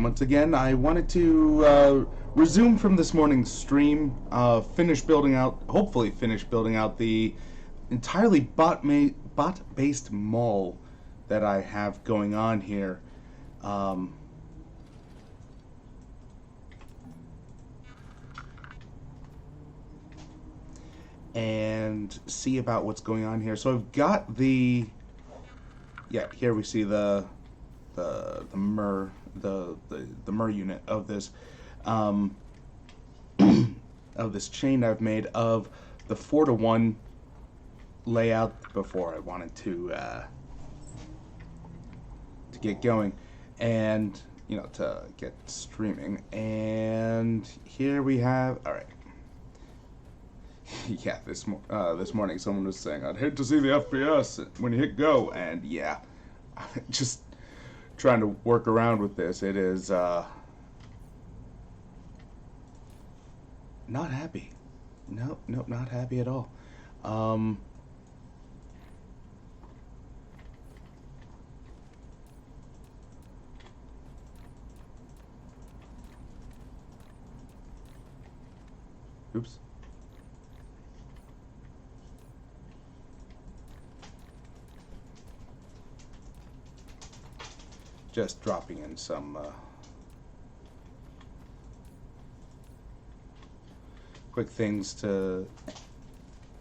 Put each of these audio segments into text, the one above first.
welcome once again. I wanted to resume from this morning's stream, hopefully finish building out the entirely bot-based mall that I have going on here. And see about what's going on here. So I've got here we see the MER unit of this of this chain I've made of the 4-to-1 layout before I wanted to get going and to get streaming. And here we have, all right. Yeah, this morning someone was saying, I'd hate to see the FPS when you hit go, and yeah, just trying to work around with this. It is not happy. Nope, not happy at all. Oops. Just dropping in some quick things to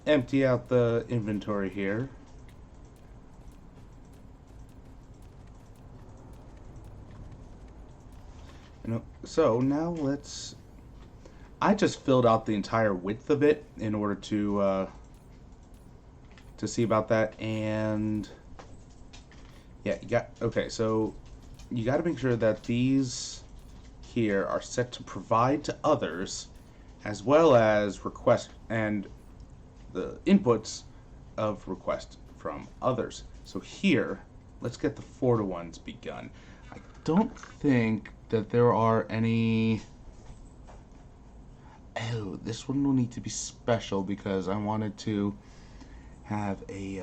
empty out the inventory here. So now I just filled out the entire width of it in order to see about that. And yeah, so you got to make sure that these here are set to provide to others, as well as request and the inputs of request from others. So here, let's get the 4-to-1s begun. I don't think that there are any. Oh, this one will need to be special because I wanted to have a.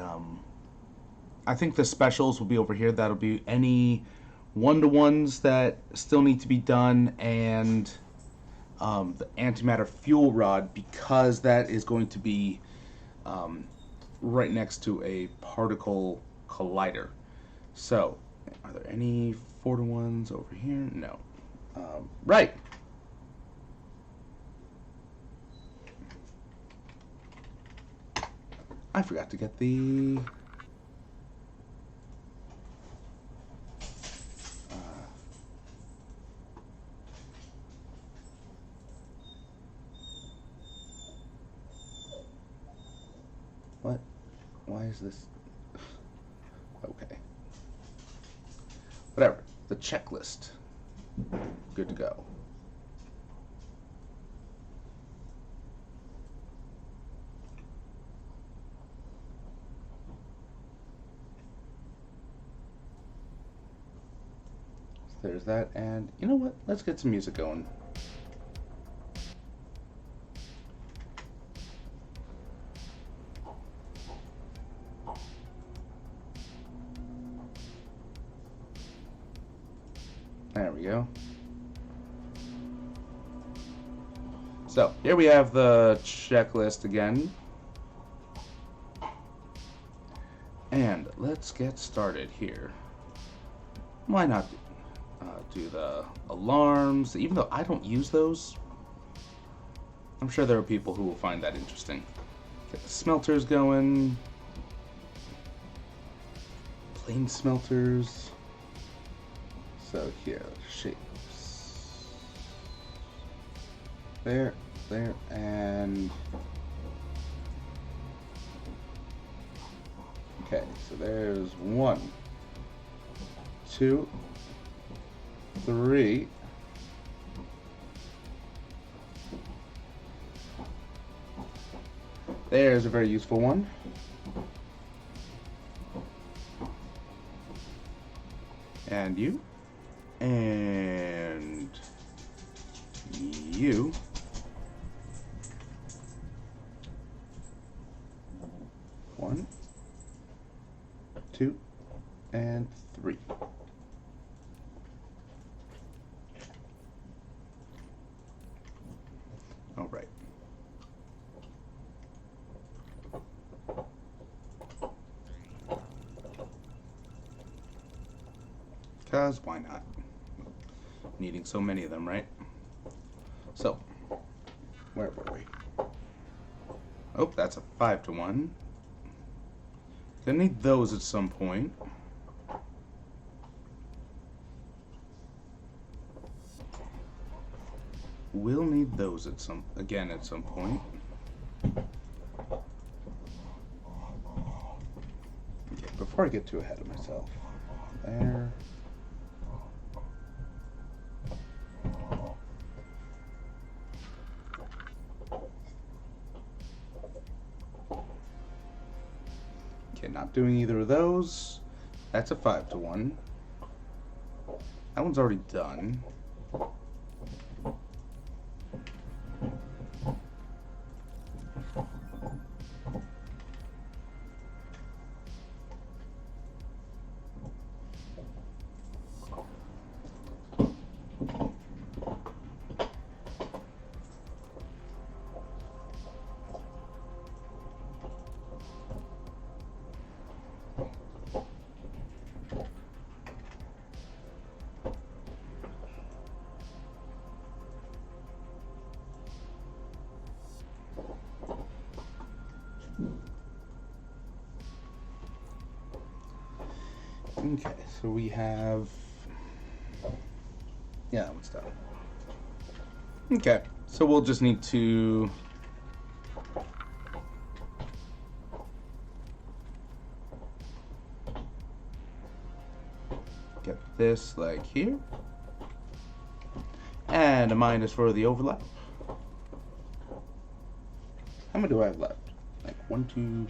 I think the specials will be over here. That'll be any 1-to-1s that still need to be done, and the antimatter fuel rod, because that is going to be right next to a particle collider. So, are there any 4-to-1s over here? No. Right. I forgot to get the. What? Why is this? Okay. Whatever. The checklist. Good to go. So there's that, and you know what? Let's get some music going. There we go. So, here we have the checklist again. And let's get started here. Why not do the alarms, even though I don't use those? I'm sure there are people who will find that interesting. Get the smelters going. Plain smelters. So here, shapes. There, and okay, so there's 1, 2, 3. There's a very useful one. And you. And you. One, 2, and 3. because why not? Needing so many of them, right? So, where were we? Oh, that's a 5 to 1. Gonna need those at some point. We'll need those at some point. Okay, before I get too ahead of myself. There. Okay, not doing either of those. That's a 5 to 1. That one's already done. Okay, so we have... Yeah, that one's done. Okay, so we'll just need to... get this like here. And a minus for the overlap. How many do I have left? Like 1, 2,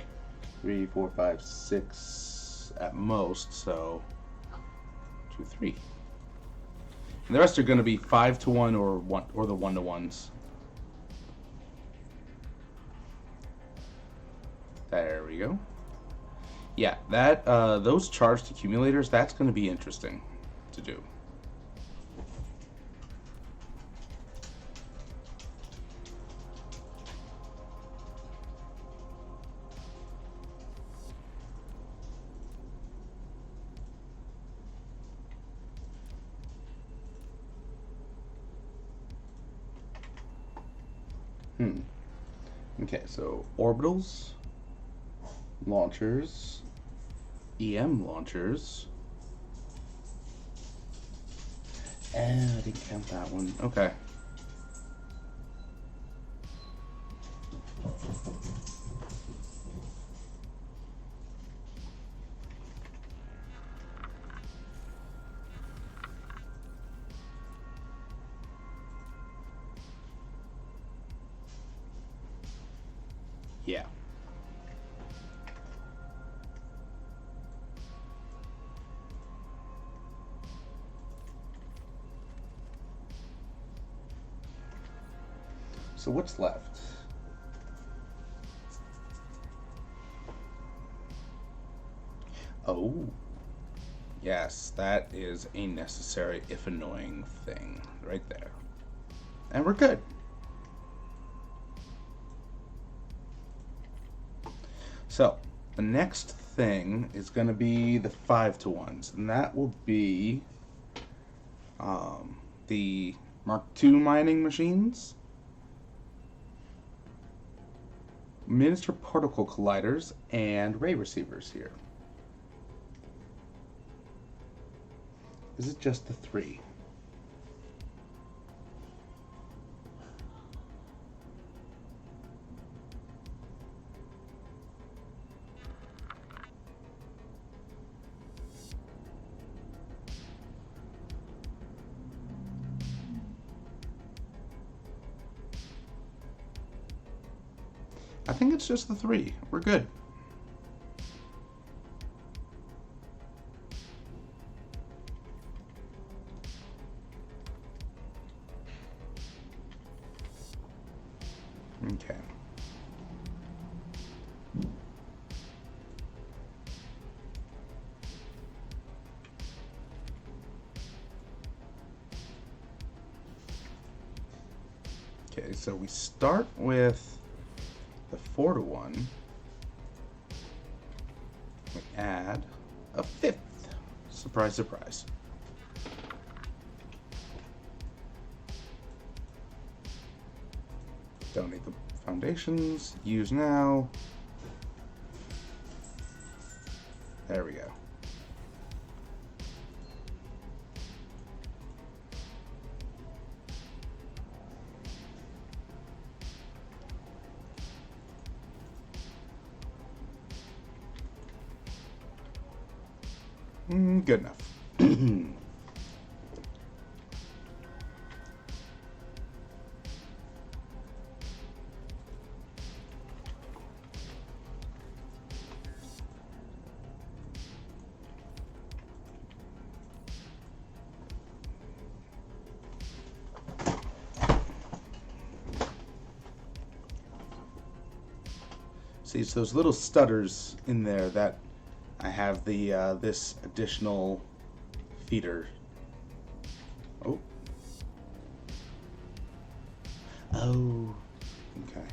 3, 4, 5, 6... at most, so 2, 3. And the rest are going to be 5 to 1 or the 1 to 1s. There we go. Yeah, that those charged accumulators, that's going to be interesting to do. Okay, so orbitals, launchers, EM launchers, and I didn't count that one. Okay. Yeah. So what's left? Oh. Yes, that is a necessary, if annoying, thing right there. And we're good. So, the next thing is going to be the 5 to 1s, and that will be the Mark II mining machines, miniature particle colliders, and ray receivers here. Is it just the 3? I think it's just the 3. We're good. Okay. Okay, so we start with the 4 to 1. We add a 5th. Surprise, surprise. Don't need the foundations. Use now. There we go. Good enough. See, it's those little stutters in there that I have the this additional feeder. Oh. Oh. Okay.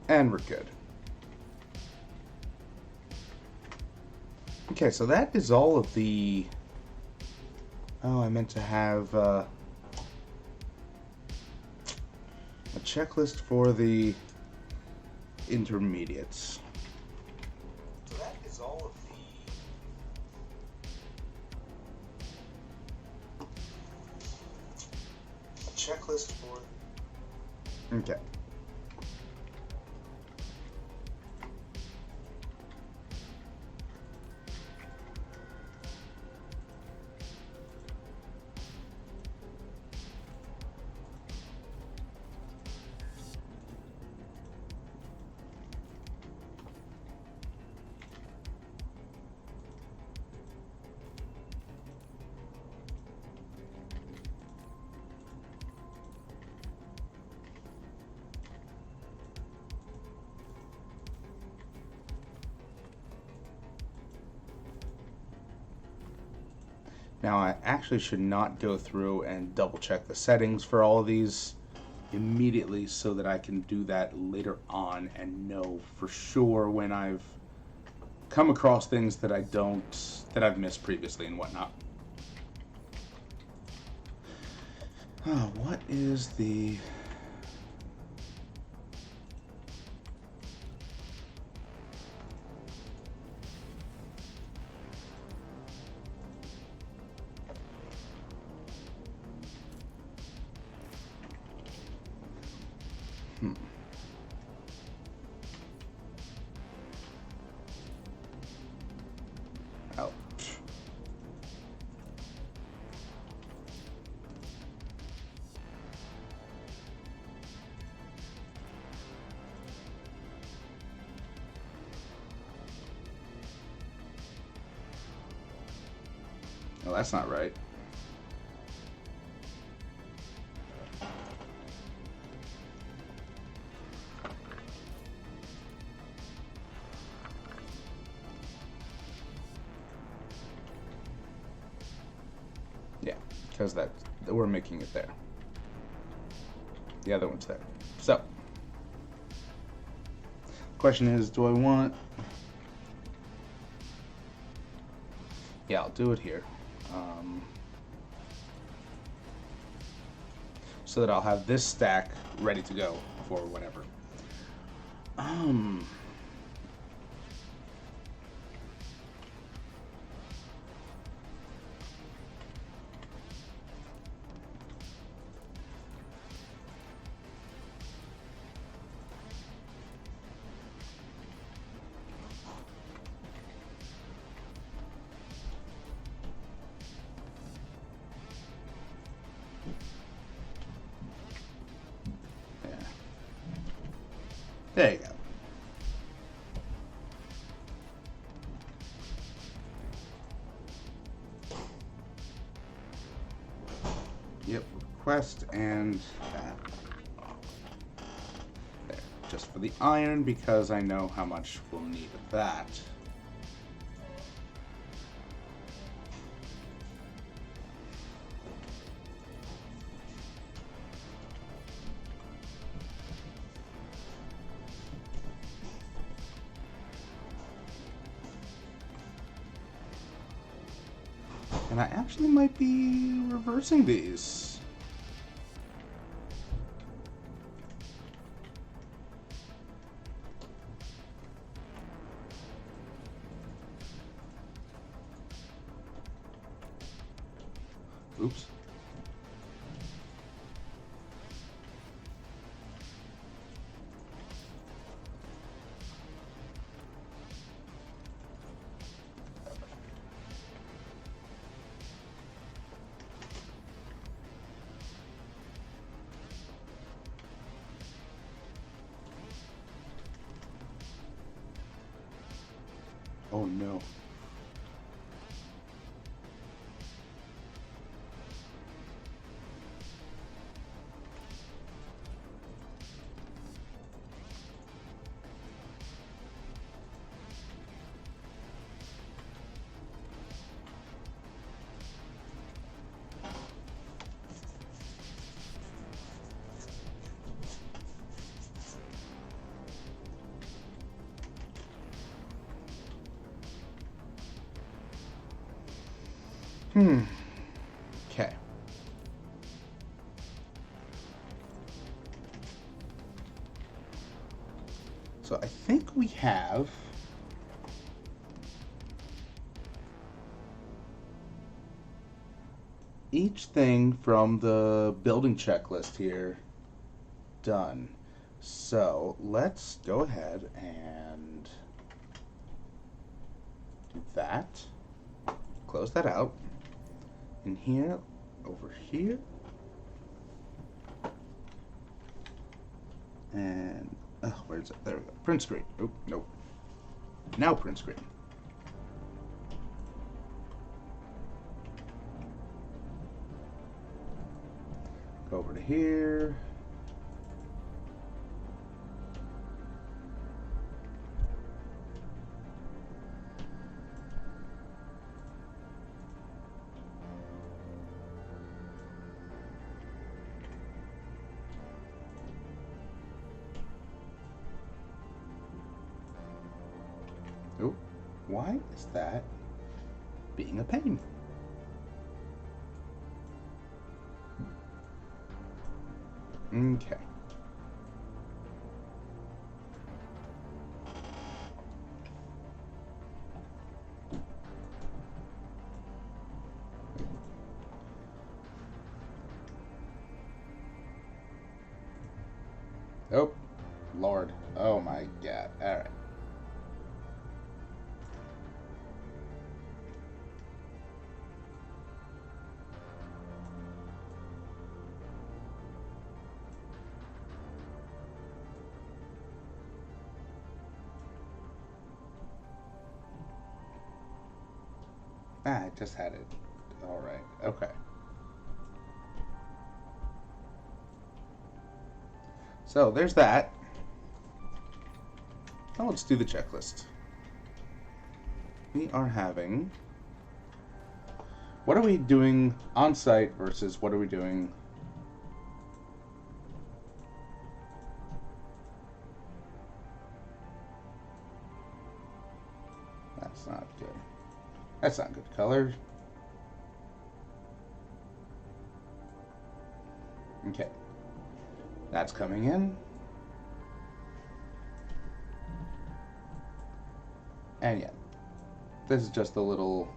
And we're good. Okay, so that is all of the... Oh, I meant to have a checklist for the intermediates. So that is all of the checklist for... Okay. Now I actually should not go through and double check the settings for all of these immediately so that I can do that later on and know for sure when I've come across things that that I've missed previously and whatnot. Oh, what is the... Ouch. Well, that's not right. Yeah, because we're making it there. The other one's there. So, the question is, do I want... Yeah, I'll do it here. So that I'll have this stack ready to go for whatever. There you go. Yep, request and that. There, just for the iron because I know how much we'll need of that. And I actually might be reversing these. Oops. Oh no. Okay. So I think we have each thing from the building checklist here done. So let's go ahead and do that. Close that out. In here, over here. And, where's it? There we go. Print screen. Oh, nope. Now print screen. Go over to here. Oh, why is that being a pain? Okay. Oh, Lord. Oh my God. All right. I just had it. All right. Okay. So there's that. Now let's do the checklist. We are having... What are we doing on site versus what are we doing... That's not good. That's not good color. Okay. That's coming in. And yeah, this is just a little...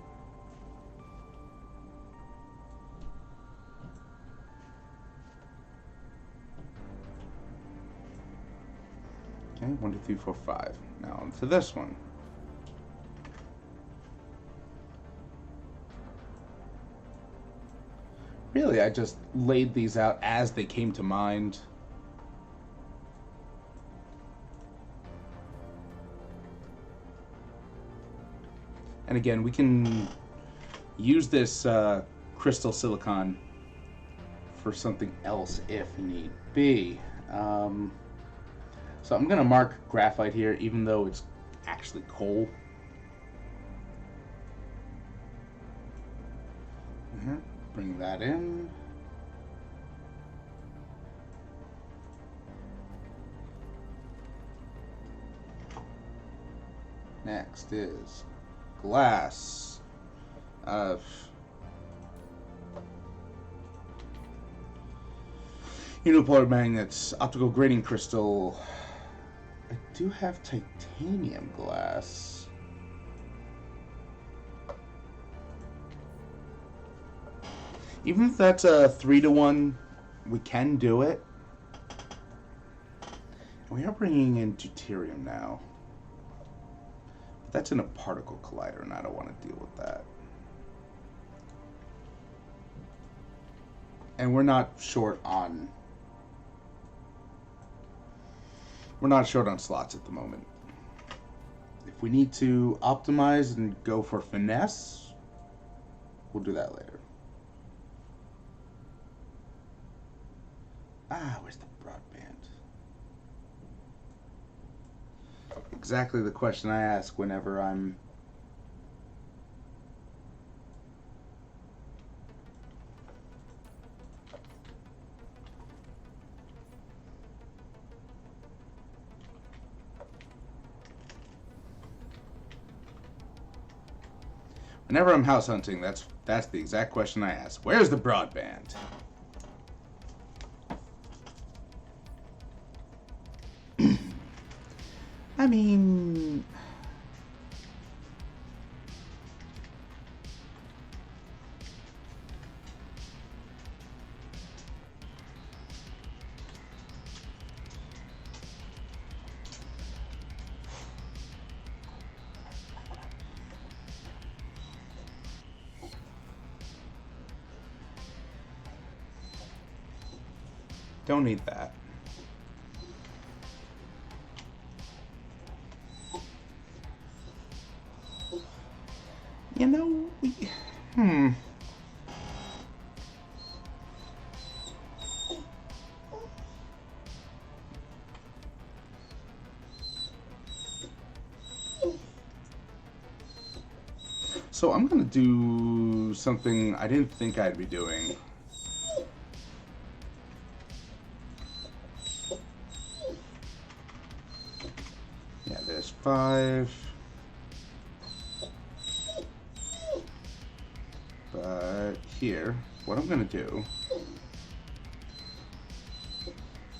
Okay, 1, 2, 3, 4, 5. Now onto this one. Really, I just laid these out as they came to mind. And again, we can use this crystal silicon for something else if need be. So I'm going to mark graphite here, even though it's actually coal. Bring that in. Next is glass. Unipolar magnets, optical grading crystal. I do have titanium glass. Even if that's a 3-to-1, we can do it. We are bringing in deuterium now. But that's in a particle collider, and I don't want to deal with that. And we're not short on... We're not short on slots at the moment. If we need to optimize and go for finesse, we'll do that later. Ah, where's the broadband? Exactly the question I ask whenever I'm... Whenever I'm house hunting, that's the exact question I ask. Where's the broadband? I mean... Don't need that. You know, So I'm gonna do something I didn't think I'd be doing. Yeah, there's 5. But here, what I'm gonna do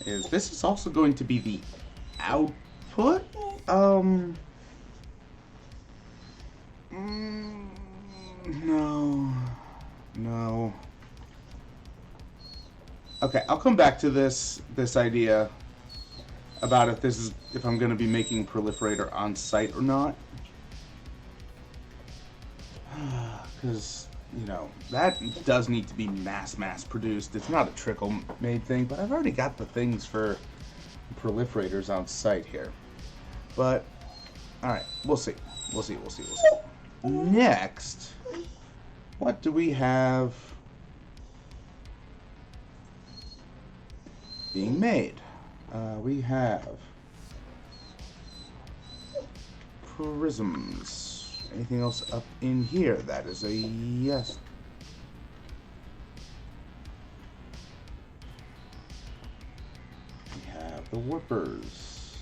is this is also going to be the output. No. Okay, I'll come back to this idea about if I'm going to be making proliferator on site or not. Because, you know, that does need to be mass produced. It's not a trickle made thing, but I've already got the things for proliferators on site here. But, alright, we'll see. Next, what do we have being made? We have prisms. Anything else up in here? That is a yes. We have the warpers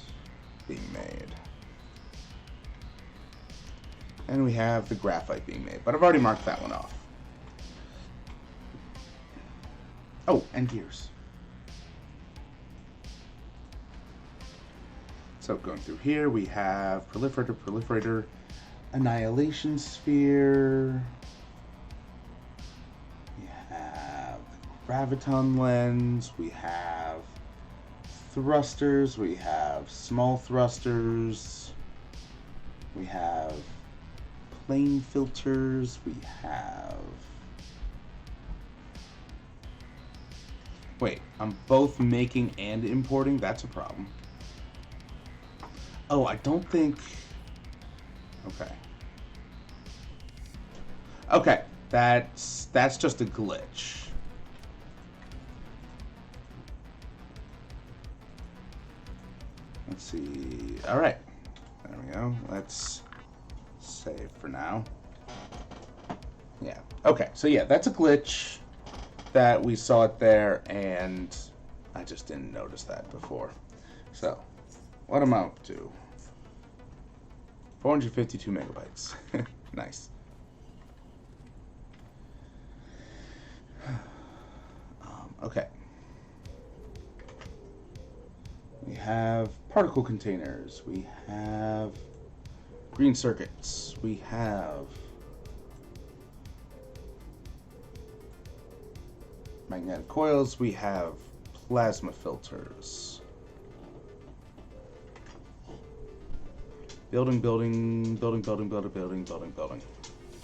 being made. And we have the graphite being made, but I've already marked that one off. Oh, and gears. So going through here, we have proliferator, annihilation sphere. We have the graviton lens. We have thrusters. We have small thrusters. We have plane filters. We have... Wait, I'm both making and importing? That's a problem. Oh, I don't think... Okay. Okay, that's just a glitch. Let's see... Alright. There we go. Let's save for now. Yeah. Okay, so yeah, that's a glitch that we saw it there, and I just didn't notice that before. So, what am I up to? 452 megabytes. Nice. Okay. have particle containers. We have green circuits. We have magnetic coils. We have plasma filters. Building.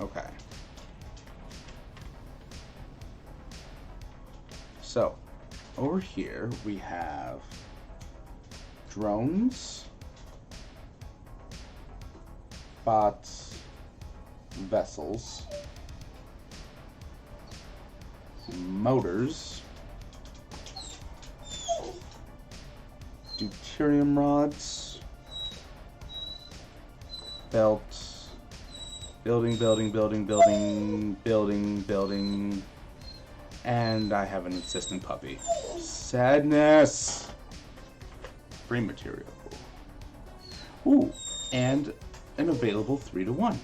Okay. So, over here we have drones, bots, vessels, motors, deuterium rods, belts, building, and I have an insistent puppy. Sadness! Free material. Ooh, and an available 3-to-1.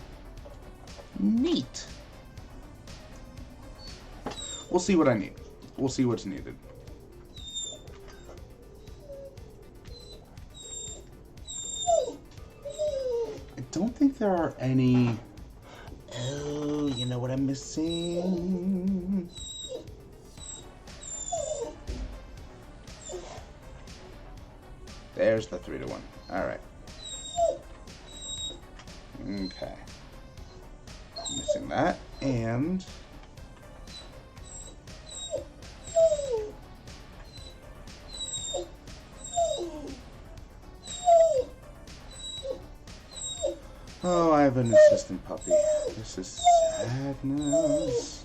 Neat! We'll see what I need. We'll see what's needed. I don't think there are any... Oh, you know what I'm missing? There's the 3-to-1. Alright. Okay. Missing that, and... Oh, I have an assistant puppy. This is sadness.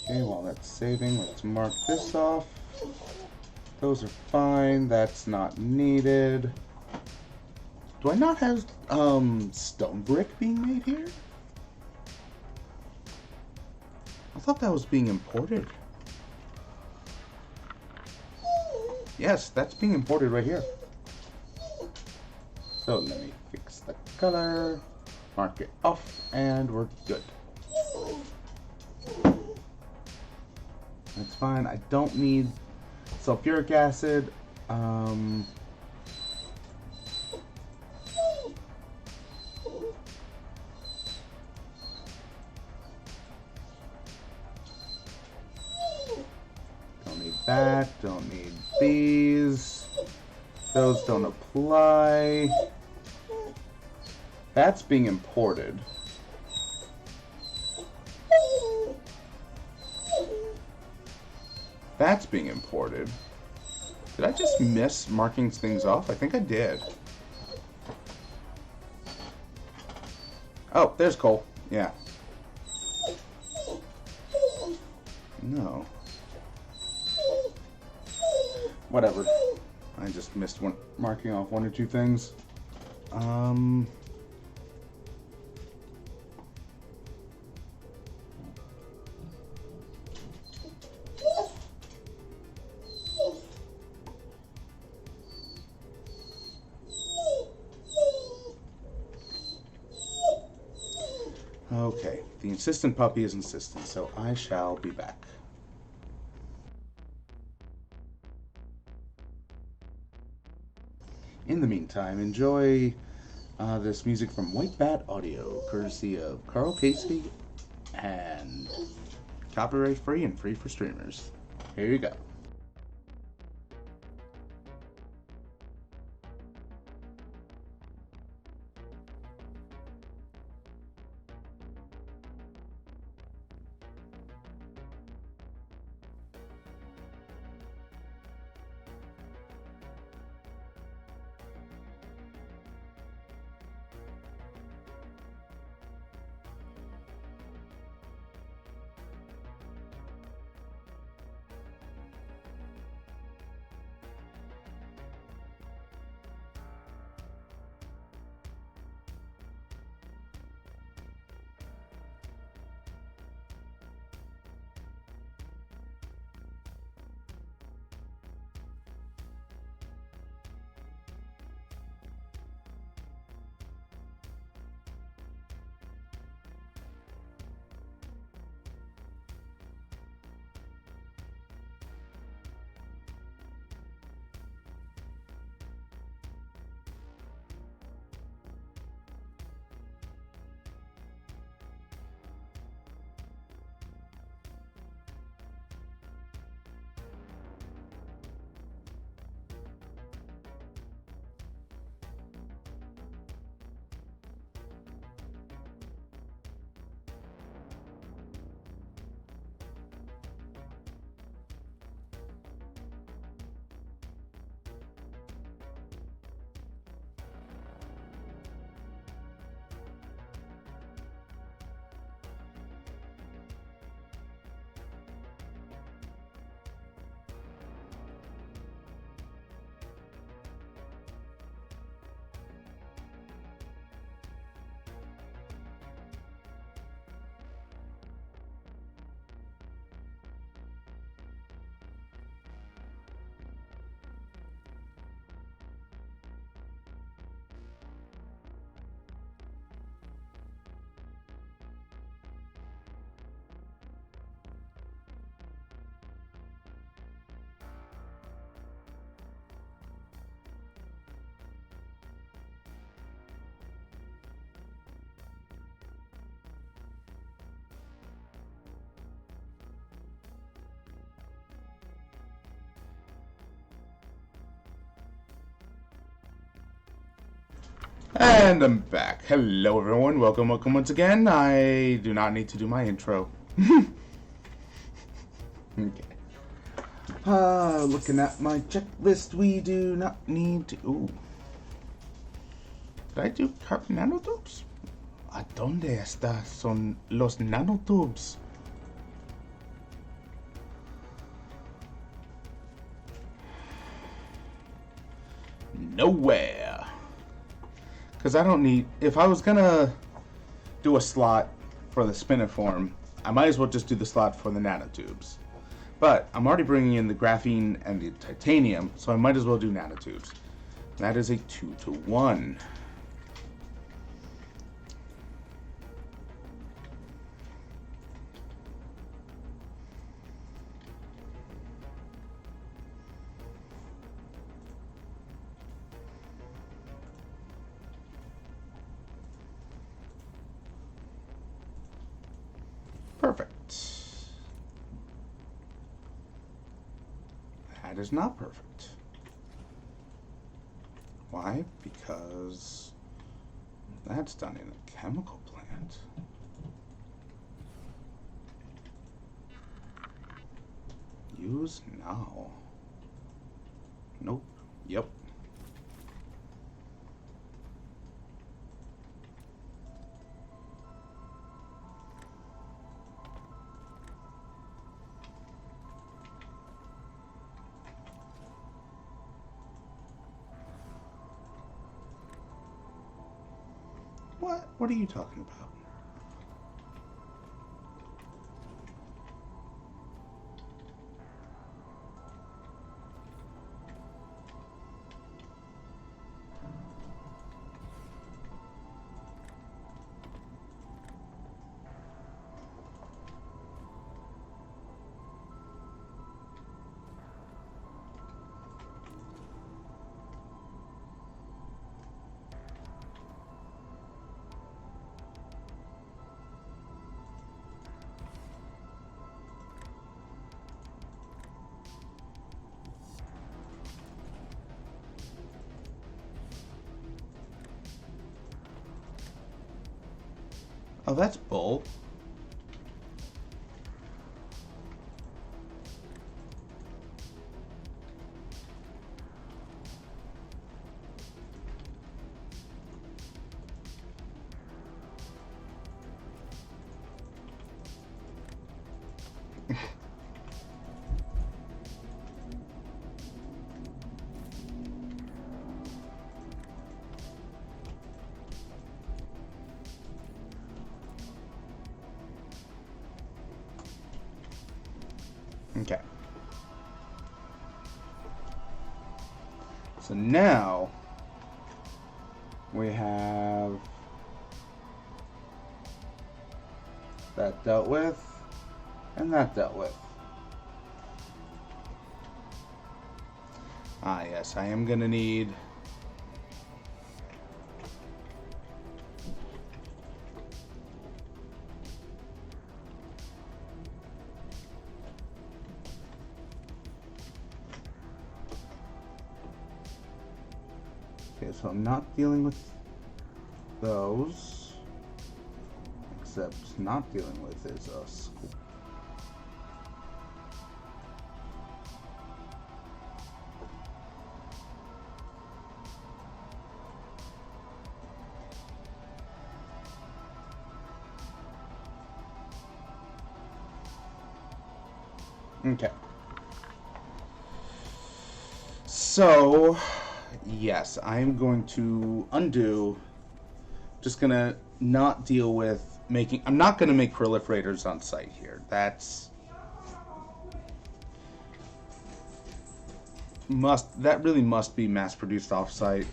Okay, while that's saving, let's mark this off. Those are fine. That's not needed. Do I not have stone brick being made here? I thought that was being imported. Yes, that's being imported right here. So let me fix the color, mark it off, and we're good. That's fine. I don't need sulfuric acid. Don't need that. Don't need these. Those don't apply. That's being imported. That's being imported. Did I just miss marking things off? I think I did. Oh, there's coal. Yeah. No. Whatever. I just missed marking off one or two things. Okay, the insistent puppy is insistent, so I shall be back. In the meantime, enjoy this music from White Bat Audio, courtesy of Karl Casey, and copyright free and free for streamers. Here you go. And I'm back. Hello everyone, welcome once again. I do not need to do my intro. Okay. Looking at my checklist, we do not need to... Ooh. Did I do nanotubes? ¿A dónde son los nanotubes? Nowhere. Because I don't need... If I was gonna do a slot for the spiniform, I might as well just do the slot for the nanotubes. But I'm already bringing in the graphene and the titanium, so I might as well do nanotubes. That is a 2-to-1. Perfect. That is not perfect. Why? Because that's done in a chemical plant. Use now. Nope. Yep. What are you talking about? Oh, that's bull. Okay. So now we have that dealt with and that dealt with. Ah, yes, I am gonna need so I'm not dealing with those, except not dealing with is a school. Okay. So, yes, I'm going to undo. Just gonna not deal with making. I'm not gonna make proliferators on site here. That really must be mass produced off site.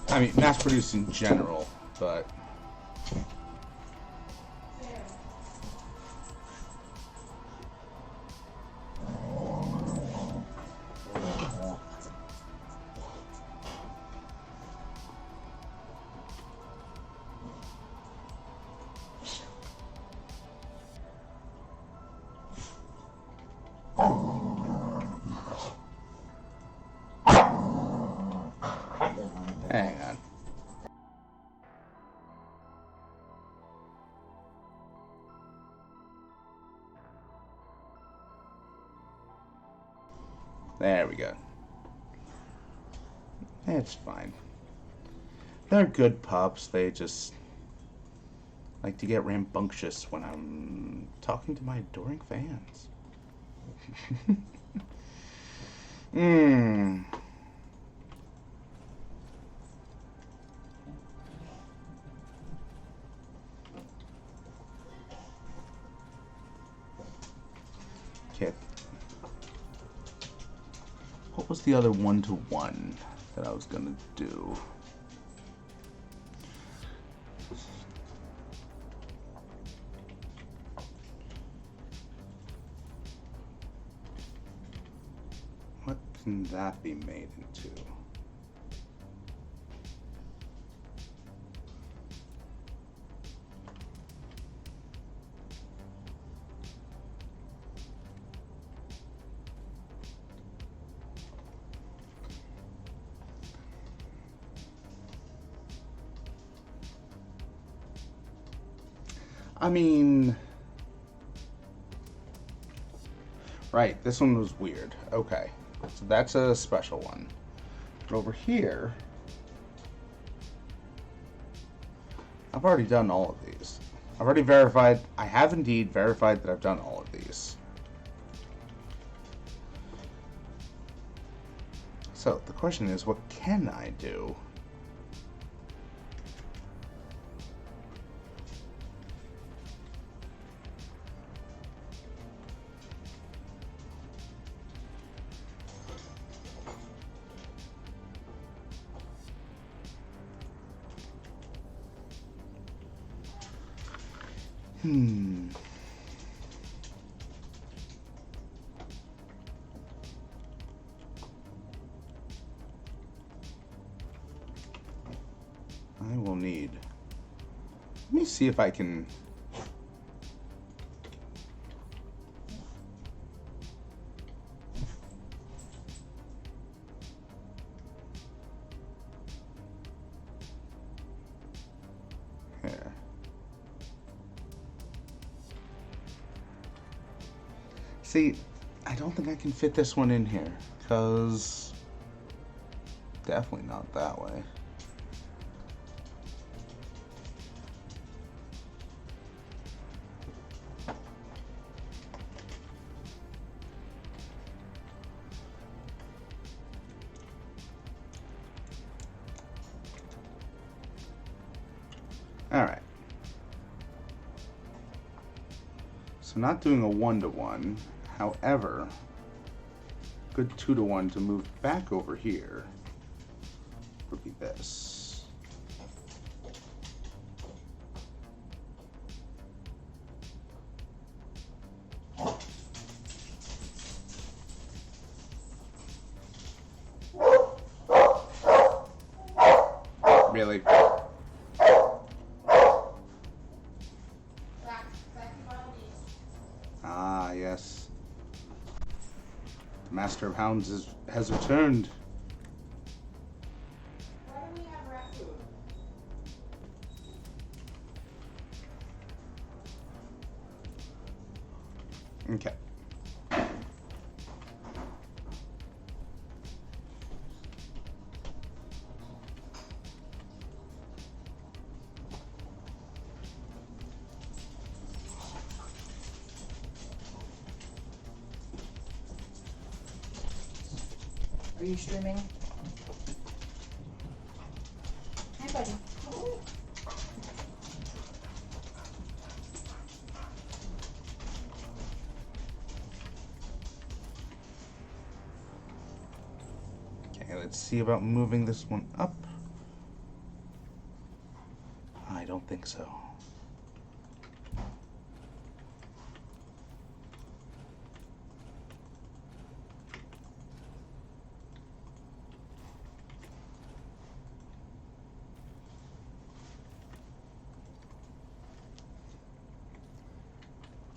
I mean, mass produced in general, but. There we go. It's fine. They're good pups. They just like to get rambunctious when I'm talking to my adoring fans. Mmm. Okay. What was the other 1-to-1 that I was gonna do? What can that be made into? I mean, right, this one was weird. Okay, so that's a special one. But over here, I've already done all of these. I've already verified, I have indeed verified that I've done all of these. So the question is, what can I do? I will need. Let me see if I can. Here. See, I don't think I can fit this one in here, because definitely not that way. Alright. So not doing a 1-to-1, however, good 2-to-1 to move back over here would be this. Really? Ah, yes. The Master of Hounds has returned. Why do we have rat food? Okay. Are you streaming? Hi, buddy. Okay, let's see about moving this one up. I don't think so.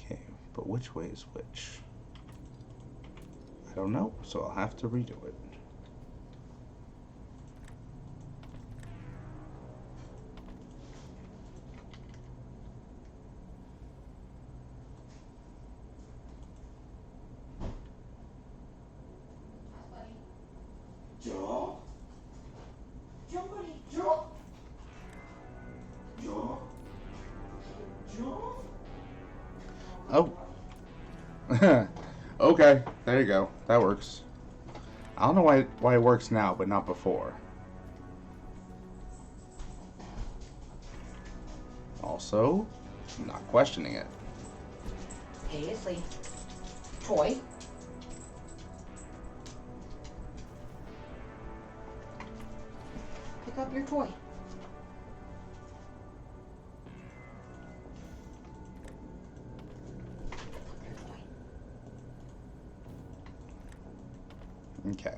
Okay, but which way is which? I don't know, so I'll have to redo it. Jump. Jump, buddy. Jump. Jump. Jump. Oh. Okay, there you go. That works. I don't know why it works now, but not before. Also, not questioning it. Stay asleep. Toy. Pick up your toy. Okay.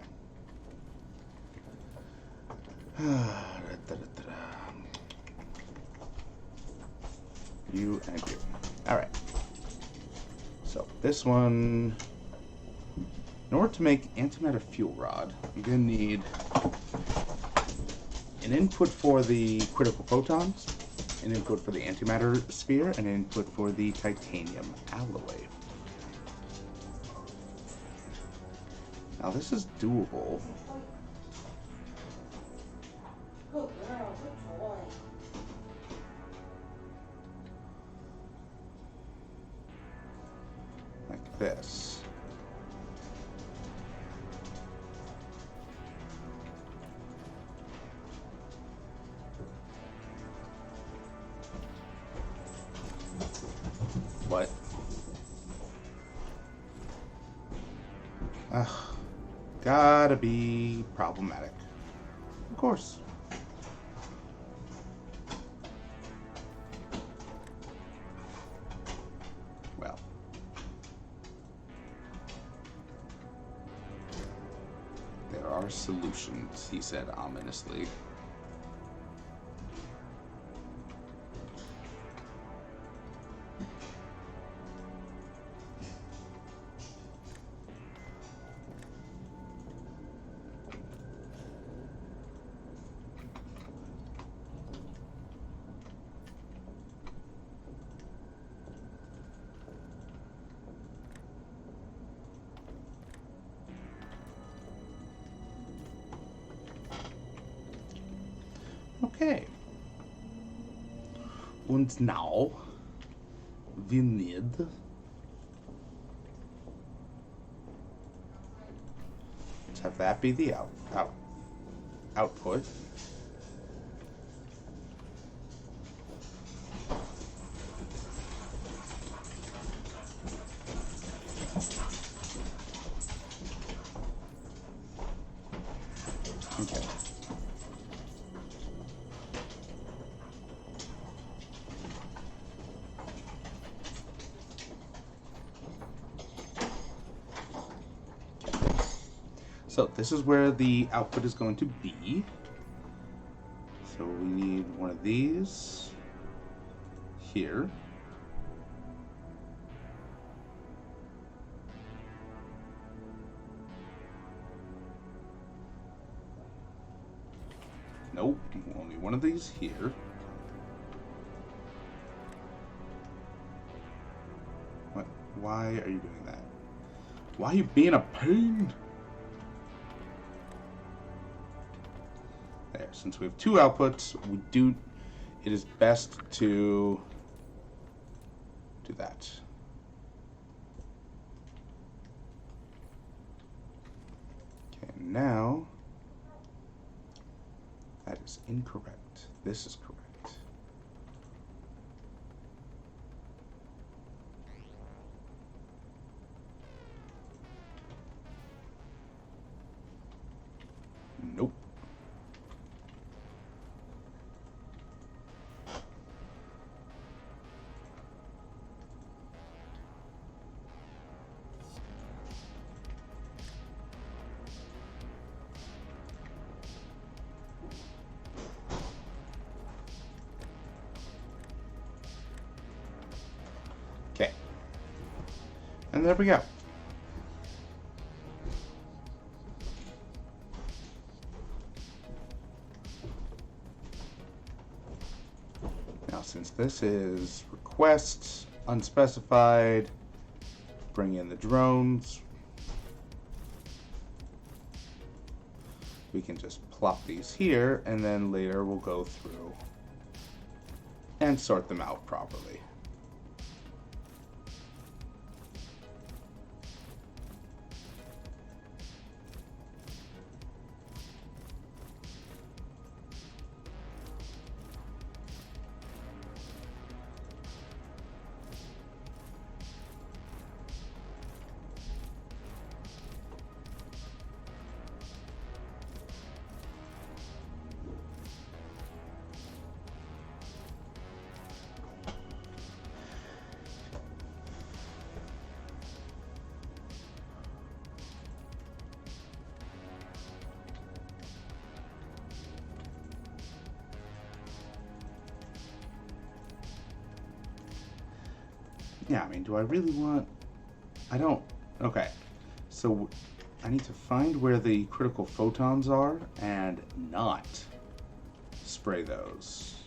You and you. Alright. So, this one... In order to make antimatter fuel rod, I'm going to need an input for the critical photons, an input for the antimatter sphere, and an input for the titanium alloy. Now this is doable. Good girl. Good toy. Like this. What? Ugh. Gotta be problematic. Of course. Well. There are solutions, he said ominously. Okay. Und now we need let's have that be the output. Okay. So this is where the output is going to be. So we need one of these here. Nope, only one of these here. What? Why are you doing that? Why are you being a pain? There, since we have two outputs, it is best to do that. Okay, now, that is incorrect. This is correct. Nope. Okay. And there we go. Now, since this is request unspecified, bring in the drones. can just plop these here, and then later we'll go through and sort them out properly. Yeah, I mean, do I really want... I don't... Okay, so I need to find where the critical photons are and not spray those.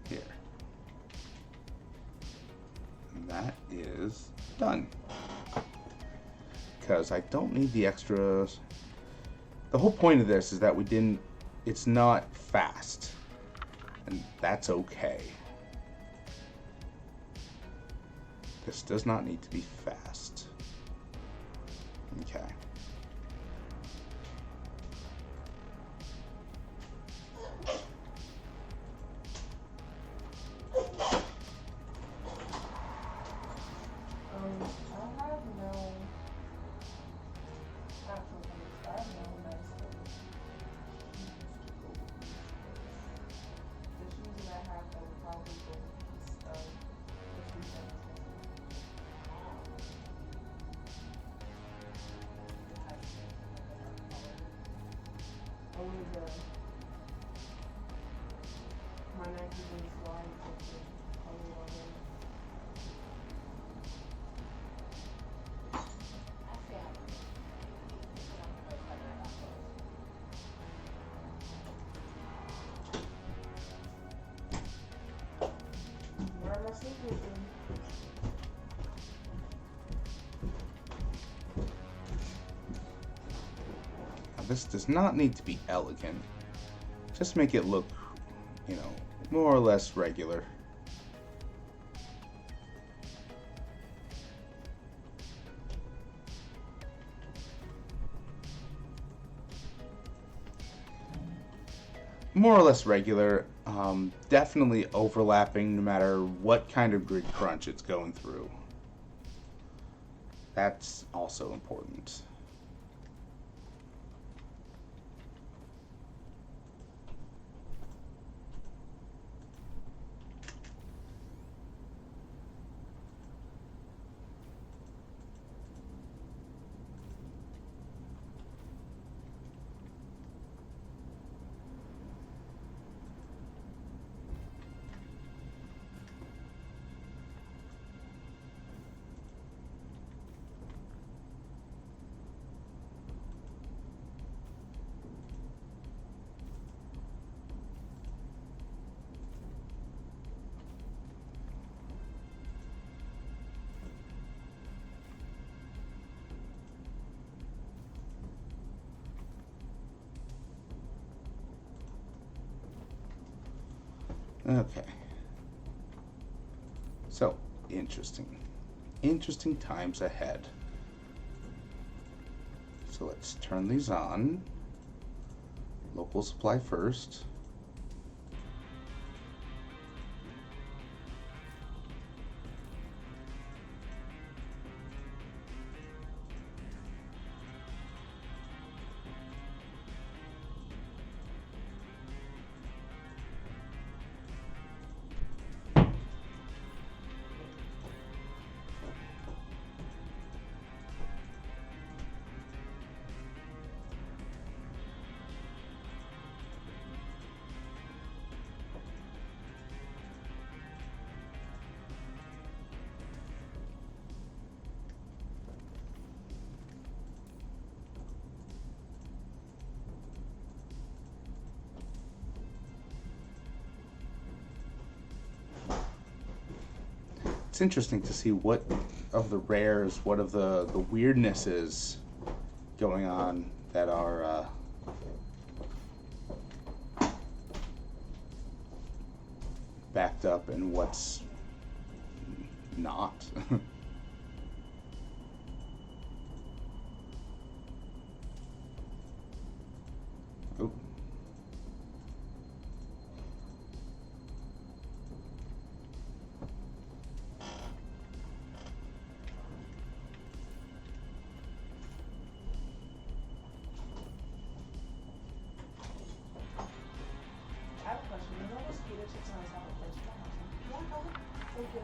Here. And that is done. Because I don't need the extras. The whole point of this is that we didn't... It's not fast. And that's okay. This does not need to be fast. Okay. I have no actual things. I have no medicine. The shoes that I have that would probably go with a piece of the shoes that I'm only my Nike boots slide with the color of it. Where are my sneakers in? Now, this does not need to be elegant. Just make it look, you know, more or less regular. More or less regular, definitely overlapping no matter what kind of grid crunch it's going through. That's also important. Okay. So, interesting. Interesting times ahead. So let's turn these on. Local supply first. It's interesting to see what of the rares, what of the weirdness is going on that are backed up and what's not. Oh. I have a question. You know mosquito chips on top of French fries? Yeah, go ahead. Thank you.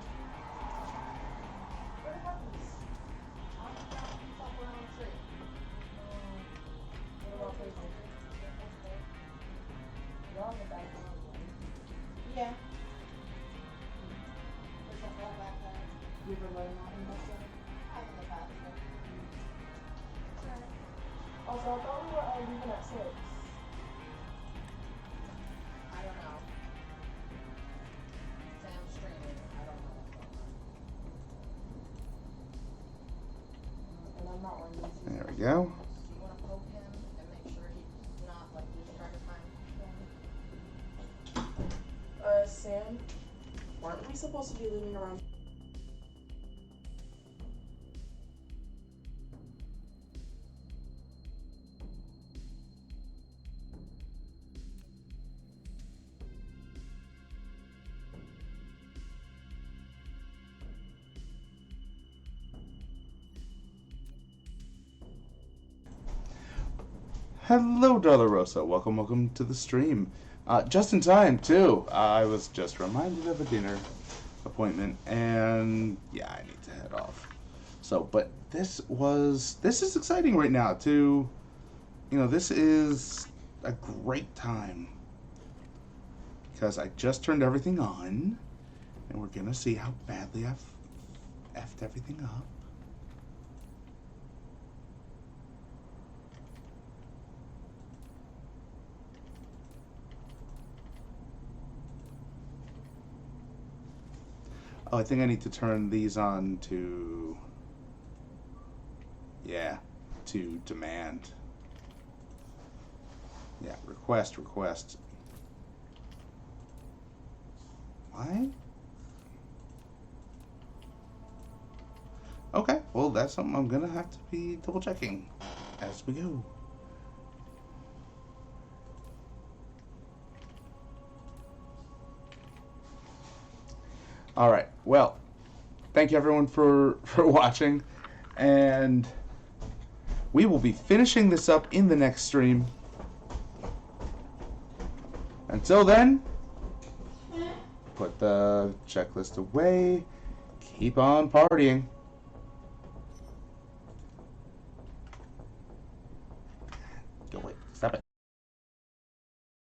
What happens? On the ground, top around the tree. What about paper? You're on the back one. Yeah. There's a hole back there. You ever let them out in the back? I in the past. Also, I thought we were leaving at 6. I don't know. Sam's streaming. I don't know what's going on. And I'm not one of these. There we go. Do you want to poke him and make sure he's not like losing track of time? Sam, weren't we supposed to be leaving around? Hello, Dolorosa. Welcome to the stream. Just in time, too. I was just reminded of a dinner appointment, and yeah, I need to head off. So, but this is exciting right now, too. You know, this is a great time because I just turned everything on, and we're gonna see how badly I've effed everything up. Oh, I think I need to turn these on to, yeah, to demand. Yeah, request. Why? Okay, well, that's something I'm gonna have to be double checking as we go. All right. Well, thank you everyone for watching, and we will be finishing this up in the next stream. Until then, put the checklist away. Keep on partying.